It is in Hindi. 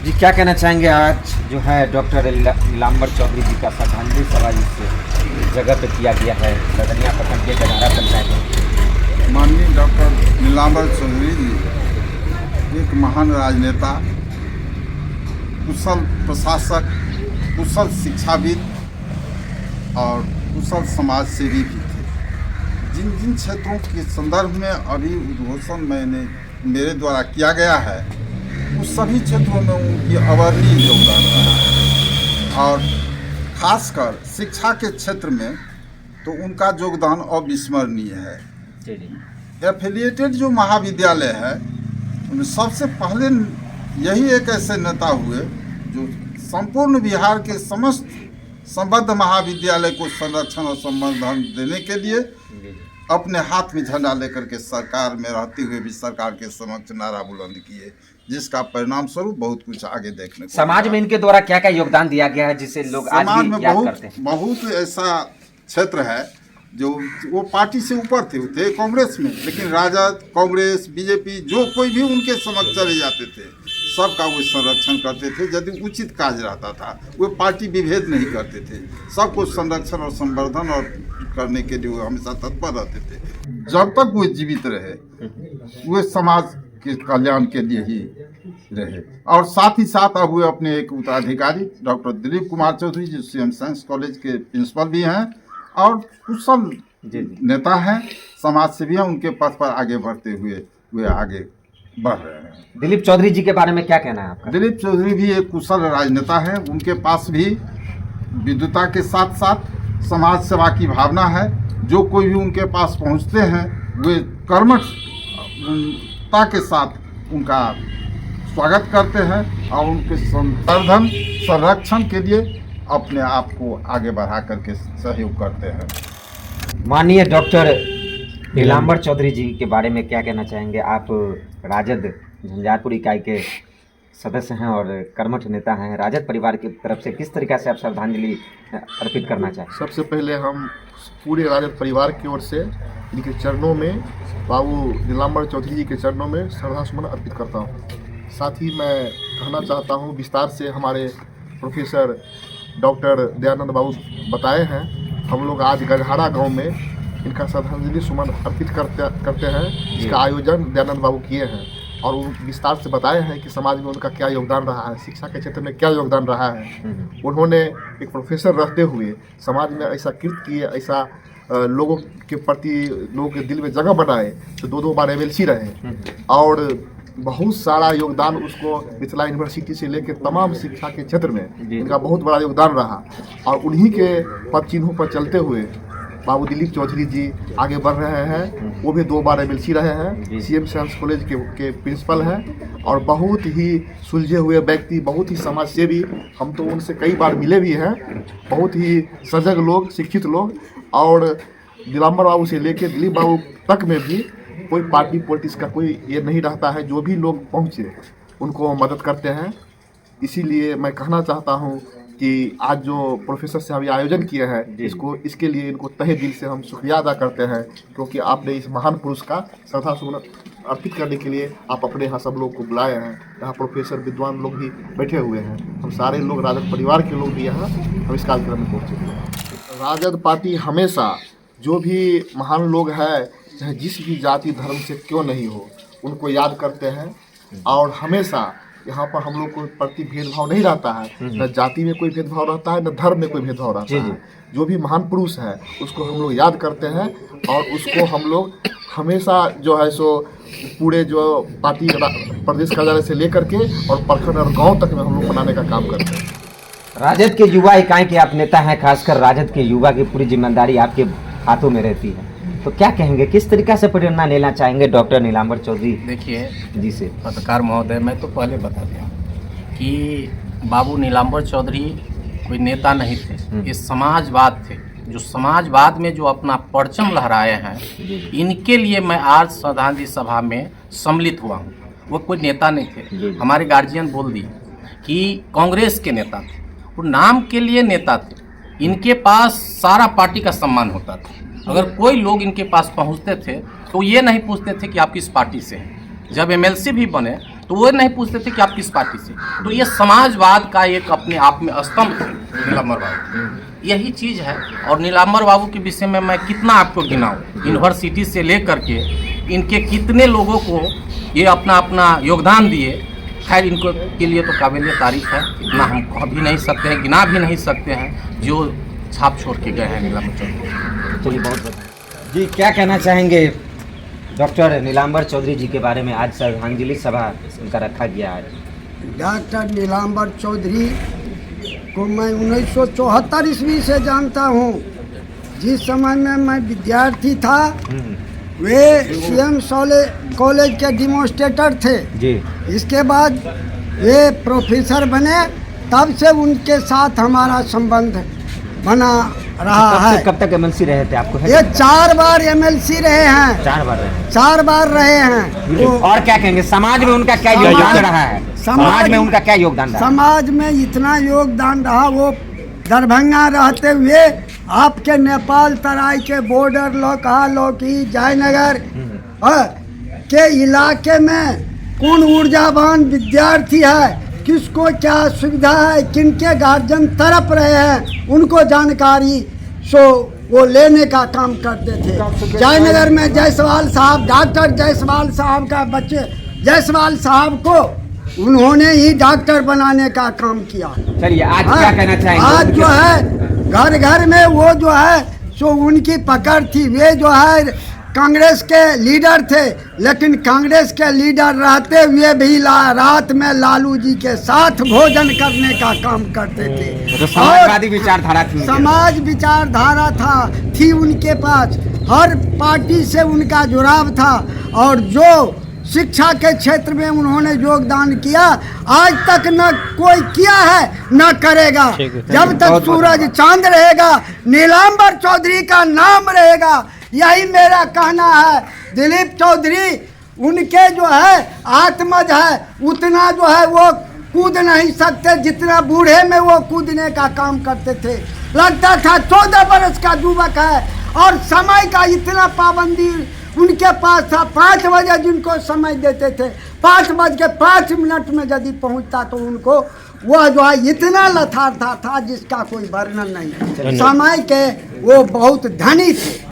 जी क्या कहना चाहेंगे, आज जो है डॉक्टर नीलांबर चौधरी जी का श्रद्धांजलि सभा इस जगह पे किया गया है सदनिया प्रखंड के गधारा पंचायत में। माननीय डॉक्टर नीलांबर चौधरी जी एक महान राजनेता, कुशल प्रशासक, कुशल शिक्षाविद और कुशल समाज सेवी भी थे। जिन जिन क्षेत्रों के संदर्भ में अभी उद्घोषण मेरे द्वारा किया गया है, उस सभी क्षेत्रों में उनकी अवर्णीय योगदान रहा है और खासकर शिक्षा के क्षेत्र में तो उनका योगदान अविस्मरणीय है। एफिलिएटेड जो महाविद्यालय है, उनमें सबसे पहले यही एक ऐसे नेता हुए जो संपूर्ण बिहार के समस्त संबद्ध महाविद्यालय को संरक्षण और संवर्धन देने के लिए अपने हाथ में झंडा लेकर के सरकार में रहते हुए भी सरकार के समक्ष नारा बुलंद किए, जिसका परिणाम स्वरूप बहुत कुछ आगे देखने को समाज में इनके द्वारा क्या क्या योगदान दिया गया है जिसे लोग आज समाज भी में याद करते हैं? बहुत ऐसा क्षेत्र है जो वो पार्टी से ऊपर थे कांग्रेस में, लेकिन राजद, कांग्रेस, बीजेपी जो कोई भी उनके समक्ष चले जाते थे, सबका वो संरक्षण करते थे। यदि उचित कार्य रहता था वो पार्टी विभेद नहीं करते थे, सबको संरक्षण और संवर्धन और करने के लिए वो हमेशा तत्पर रहते थे। जब तक वो जीवित रहे वो समाज के कल्याण के लिए ही रहे। और साथ ही साथ अब वो अपने एक उत्तराधिकारी डॉक्टर दिलीप कुमार चौधरी जो सीएम साइंस कॉलेज के प्रिंसिपल भी हैं और कुशल नेता हैं, समाज सेवी हैं, उनके पथ पर आगे बढ़ते हुए वे आगे बढ़ रहे हैं। दिलीप चौधरी जी के बारे में क्या कहना है आपका? दिलीप चौधरी भी एक कुशल राजनेता है। उनके पास भी विद्वता के साथ साथ समाज सेवा की भावना है। जो कोई भी उनके पास पहुंचते हैं वे कर्मठता के साथ उनका स्वागत करते हैं और उनके संवर्धन संरक्षण के लिए अपने आप को आगे बढ़ा करके सहयोग करते हैं। माननीय डॉक्टर नीलांबर चौधरी जी के बारे में क्या कहना चाहेंगे? आप राजद झंझारपुर इकाई के सदस्य हैं और कर्मठ नेता हैं। राजद परिवार की तरफ से किस तरीके से आप श्रद्धांजलि अर्पित करना चाहें? सबसे पहले हम पूरे राजद परिवार की ओर से इनके चरणों में, बाबू नीलांबर चौधरी जी के चरणों में श्रद्धासुमन अर्पित करता हूँ। साथ ही मैं कहना चाहता हूँ, विस्तार से हमारे प्रोफेसर डॉक्टर दयानंद बाबू बताए हैं। हम लोग आज गढ़हारा गांव में इनका श्रद्धांजलि सुमन अर्पित करते हैं, जिसका आयोजन दयानंद बाबू किए हैं और वो विस्तार से बताए हैं कि समाज में उनका क्या योगदान रहा है, शिक्षा के क्षेत्र में क्या योगदान रहा है। उन्होंने एक प्रोफेसर रहते हुए समाज में ऐसा कृत किए, ऐसा लोगों के प्रति लोगों के दिल में जगह बनाए, तो 2 बार MLC रहे और बहुत सारा योगदान उसको मिथिला यूनिवर्सिटी से लेकर तमाम शिक्षा के क्षेत्र में इनका बहुत बड़ा योगदान रहा। और उन्हीं के पद चिन्हों पर चलते हुए बाबू दिलीप चौधरी जी आगे बढ़ रहे हैं। वो भी 2 बार MLC रहे हैं, सीएम साइंस कॉलेज के प्रिंसिपल हैं और बहुत ही सुलझे हुए व्यक्ति, बहुत ही समाज सेवी। हम तो उनसे कई बार मिले भी हैं। बहुत ही सजग लोग, शिक्षित लोग और नीलांबर बाबू से लेकर दिलीप बाबू तक में भी कोई पार्टी पॉलिटिक्स का कोई ये नहीं रहता है। जो भी लोग पहुँचे उनको मदद करते हैं। इसीलिए मैं कहना चाहता हूँ कि आज जो प्रोफेसर से अभी आयोजन किए हैं, इसके लिए इनको तहे दिल से हम शुक्रिया अदा करते हैं, क्योंकि आपने इस महान पुरुष का श्रद्धासुमन अर्पित करने के लिए आप अपने यहाँ सब लोग को बुलाए हैं। यहाँ प्रोफेसर विद्वान लोग भी बैठे हुए हैं, हम सारे लोग राजद परिवार के लोग भी यहाँ हम इस कार्यक्रम में पहुँचे हुए हैं। राजद पार्टी हमेशा जो भी महान लोग हैं, चाहे जिस भी जाति धर्म से क्यों नहीं हो, उनको याद करते हैं और हमेशा यहाँ पर हम लोग को प्रति भेदभाव नहीं रहता है। न जाति में कोई भेदभाव रहता है, न धर्म में कोई भेदभाव रहता है। जो भी महान पुरुष है उसको हम लोग याद करते हैं और उसको हम लोग हमेशा जो है सो पूरे जो पार्टी प्रदेश कार्यालय से लेकर के और प्रखंड और गाँव तक में हम लोग मनाने का काम करते हैं। राजद के युवा इकाई के आप नेता हैं, खासकर राजद के युवा की पूरी जिम्मेदारी आपके हाथों में रहती है, तो क्या कहेंगे, किस तरीक़ा से प्रेरणा लेना चाहेंगे डॉक्टर नीलांबर चौधरी देखिए जी से? पत्रकार महोदय, मैं तो पहले बता दिया कि बाबू नीलांबर चौधरी कोई नेता नहीं थे, ये समाजवाद थे। जो समाजवाद में जो अपना परचम लहराए हैं, इनके लिए मैं आज श्रद्धांजलि सभा में सम्मिलित हुआ हूँ। वो कोई नेता नहीं थे। हमारे गार्जियन बोल दिए कि कांग्रेस के नेता थे, वो नाम के लिए नेता थे। इनके पास सारा पार्टी का सम्मान होता था। अगर कोई लोग इनके पास पहुंचते थे तो ये नहीं पूछते थे कि आप किस पार्टी से हैं। जब MLC भी बने तो वो नहीं पूछते थे कि आप किस पार्टी से। तो ये समाजवाद का एक अपने आप में स्तंभ थे नीलांबर बाबू, यही चीज़ है। और नीलांबर बाबू के विषय में मैं कितना आपको गिनाऊँ, यूनिवर्सिटी से लेकर के इनके कितने लोगों को ये अपना अपना योगदान दिए। खैर इनको के लिए तो काबिल तारीफ है, इतना हम कह भी नहीं सकते हैं, गिना भी नहीं सकते हैं जो छाप छोड़ के गए हैं नीलांबर चौधरी। चलिए बहुत बहुत जी, क्या कहना चाहेंगे डॉक्टर नीलांबर चौधरी जी के बारे में? आज श्रद्धांजलि सभा उनका रखा गया है। डॉक्टर नीलांबर चौधरी को मैं 1974 ईस्वी से जानता हूँ। जिस समय में मैं विद्यार्थी था वे सीएम कॉलेज के डेमोन्स्ट्रेटर थे जी। इसके बाद वे प्रोफेसर बने, तब से उनके साथ हमारा संबंध बना रहा है। कब तक एमएलसी रहे थे आपको? ये 4 बार एमएलसी रहे हैं। 4 बार रहे। 4 बार रहे हैं। तो और क्या कहेंगे, समाज में उनका क्या योगदान रहा है? समाज में उनका क्या योगदान रहा? समाज में इतना योगदान रहा, वो दरभंगा रहते हुए आपके नेपाल तराई के बॉर्डर लौकहा लौकी जयनगर के इलाके में कौन ऊर्जावान विद्यार्थी है, किसको क्या सुविधा है, किनके गार्जियन तरफ रहे हैं, उनको जानकारी वो लेने का काम करते थे। जयनगर में जायसवाल साहब, डॉक्टर जायसवाल साहब का बच्चे जायसवाल साहब को उन्होंने ही डॉक्टर बनाने का काम किया। चलिए आज क्या कहना चाहेंगे? आज जो है घर घर में वो जो है सो उनकी पकड़ थी। वे जो है कांग्रेस के लीडर थे, लेकिन कांग्रेस के लीडर रहते हुए भी रात में लालू जी के साथ भोजन करने का काम करते थे। तो समाजवादी विचारधारा थी, समाज विचारधारा थी उनके पास। हर पार्टी से उनका जुड़ाव था और जो शिक्षा के क्षेत्र में उन्होंने योगदान किया आज तक न कोई किया है न करेगा। जब तक सूरज चांद रहेगा नीलांबर चौधरी का नाम रहेगा, यही मेरा कहना है। दिलीप चौधरी उनके जो है आत्मज है, उतना जो है वो कूद नहीं सकते जितना बूढ़े में वो कूदने का काम करते थे। लगता था 14 बरस का युवक है और समय का इतना पाबंदी उनके पास था। 5 बजे जिनको समय देते थे 5:05 में यदि पहुंचता तो उनको वह जो है इतना लथार्था था जिसका कोई वर्णन नहीं। समय के वो बहुत धनी थे।